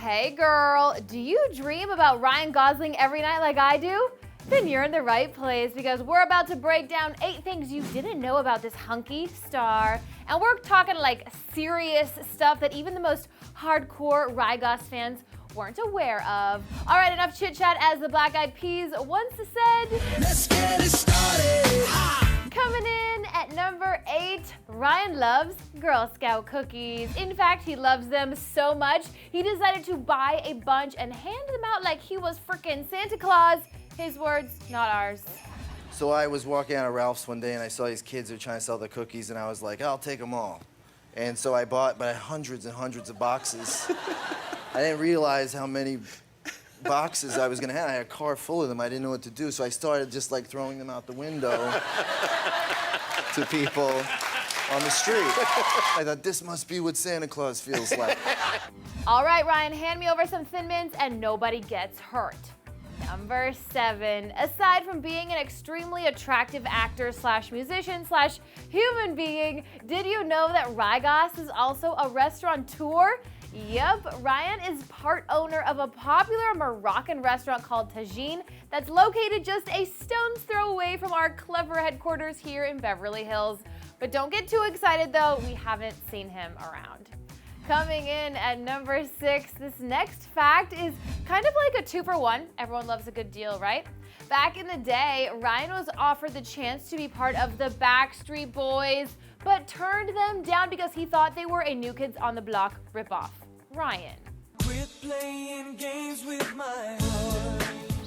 Hey girl, do you dream about Ryan Gosling every night like I do? Then you're in the right place because we're about to break down 8 things you didn't know about this hunky star. And we're talking like serious stuff that even the most hardcore RyGos fans weren't aware of. All right, enough chit chat, as the Black Eyed Peas once said. Let's get it started. Coming in at number 8, Ryan loves Girl Scout cookies. In fact, he loves them so much, he decided to buy a bunch and hand them out like he was frickin' Santa Claus. His words, not ours. So I was walking out of Ralph's one day and I saw these kids who were trying to sell their cookies and I was like, I'll take them all. And so I bought hundreds and hundreds of boxes. I didn't realize how many boxes I was gonna have. I had a car full of them. I didn't know what to do, so I started just like throwing them out the window to people on the street. I thought, this must be what Santa Claus feels like. All right, Ryan, hand me over some Thin Mints and nobody gets hurt. Number 7, aside from being an extremely attractive actor / musician / human being, did you know that RyGos is also a restaurateur? Yep, Ryan is part owner of a popular Moroccan restaurant called Tagine that's located just a stone's throw away from our Clevver headquarters here in Beverly Hills. But don't get too excited though, we haven't seen him around. Coming in at number 6, this next fact is kind of like a 2-for-1. Everyone loves a good deal, right? Back in the day, Ryan was offered the chance to be part of the Backstreet Boys, but turned them down because he thought they were a New Kids on the Block ripoff. Ryan. Quit playing games with my heart.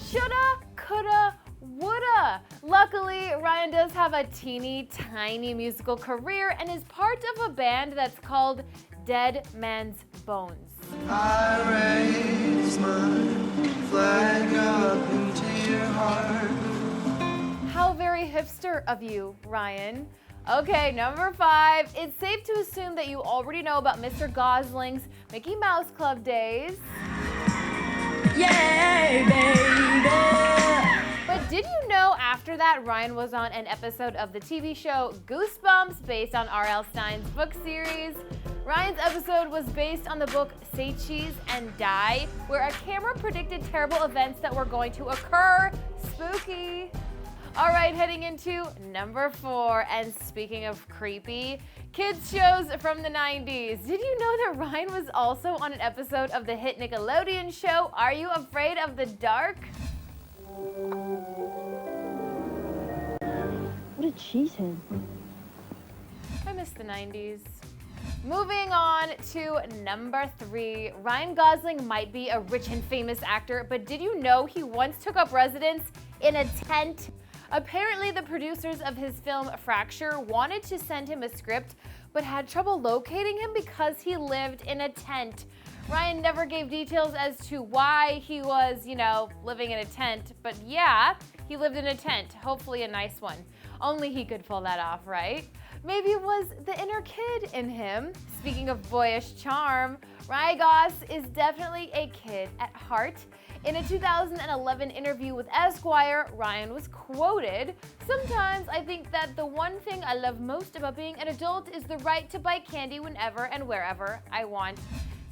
Shoulda, coulda, woulda. Luckily, Ryan does have a teeny tiny musical career and is part of a band that's called Dead Man's Bones. I raise my flag up into your heart. How very hipster of you, Ryan. Okay, number 5. It's safe to assume that you already know about Mr. Gosling's Mickey Mouse Club days. Yay, baby! But did you know after that Ryan was on an episode of the TV show Goosebumps based on R.L. Stein's book series? Ryan's episode was based on the book Say Cheese and Die, where a camera predicted terrible events that were going to occur. Spooky. All right, heading into number 4, and speaking of creepy, kids shows from the 90s. Did you know that Ryan was also on an episode of the hit Nickelodeon show Are You Afraid of the Dark? What did she say? I miss the 90s. Moving on to number 3, Ryan Gosling might be a rich and famous actor, but did you know he once took up residence in a tent? Apparently, the producers of his film Fracture wanted to send him a script, but had trouble locating him because he lived in a tent. Ryan never gave details as to why he was, living in a tent, but yeah, he lived in a tent, hopefully a nice one. Only he could pull that off, right? Maybe it was the inner kid in him. Speaking of boyish charm, RyGos is definitely a kid at heart. In a 2011 interview with Esquire, Ryan was quoted, "Sometimes I think that the one thing I love most about being an adult is the right to buy candy whenever and wherever I want."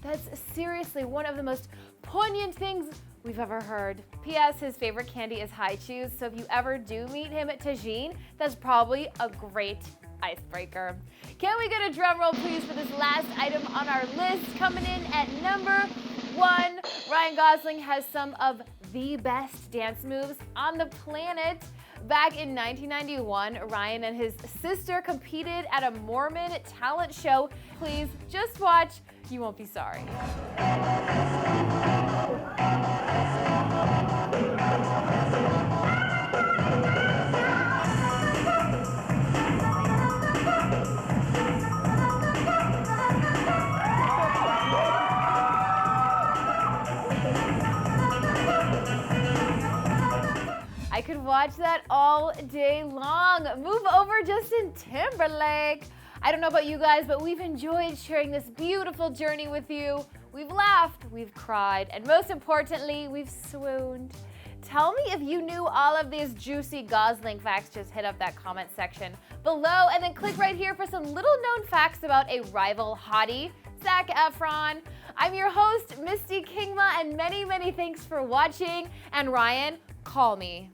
That's seriously one of the most poignant things we've ever heard. P.S. His favorite candy is High Chews, so if you ever do meet him at Tagine, that's probably a great icebreaker. Can we get a drum roll, please, for this last item on our list? Coming in at number 1, Ryan Gosling has some of the best dance moves on the planet. Back in 1991, Ryan and his sister competed at a Mormon talent show. Please just watch, you won't be sorry. I could watch that all day long. Move over, Justin Timberlake. I don't know about you guys, but we've enjoyed sharing this beautiful journey with you. We've laughed, we've cried, and most importantly, we've swooned. Tell me if you knew all of these juicy Gosling facts. Just hit up that comment section below and then click right here for some little known facts about a rival hottie, Zac Efron. I'm your host, Misty K. And many, many thanks for watching. And Ryan, call me.